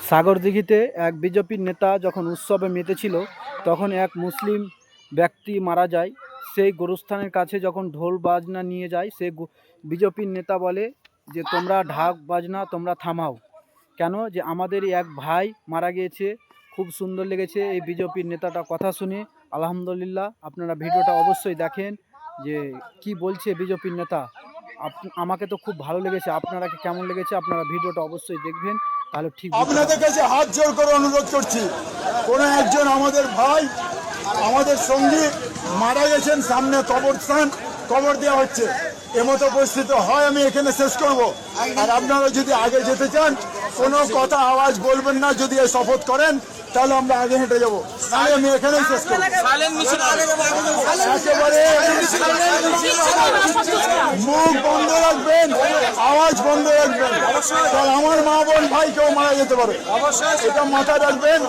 সাগরদিঘিতে এক বিজেপির নেতা যখন উৎসবে মেতেছিল তখন এক মুসলিম ব্যক্তি মারা যায়। সেই গোরস্থানের কাছে যখন ঢোল বাজনা নিয়ে যায়, সে বিজেপির নেতা বলে যে তোমরা ঢাক বাজনা তোমরা থামাও কেন, যে আমাদের এক ভাই মারা গিয়েছে। খুব সুন্দর লেগেছে এই বিজেপির নেতাটা কথা শুনে। আলহামদুলিল্লাহ, আপনারা ভিডিওটা অবশ্যই দেখেন যে কি বলছে বিজেপির নেতা। আমাকে তো খুব ভালো লেগেছে, আপনারা কেমন লেগেছে আপনারা ভিডিওটা অবশ্যই দেখবেন, তাহলে ঠিক আপনাদের কাছে হাত জোর করে অনুরোধ করছি, কোন একজন আমাদের ভাই আমাদের সঙ্গী মারা গেছেন, সামনে কবরস্থান, কবর দেওয়া হচ্ছে, এমতো পরিস্থিতি হয় আমি এখানে শেষ করব। আর আপনারা যদি আগে যেতে চান কোনো কথা আওয়াজ বলবেন না, যদি এই শপথ করেন তাহলে আমরা আগে হেঁটে যাবো, তাহলে আমি এখানেই শেষ করবো। একেবারে মুখ বন্ধ রাখবেন, আওয়াজ বন্ধ রাখবেন, কারণ আমার মা বোন ভাই কেউ মারা যেতে পারে, এটা মাথায় রাখবেন।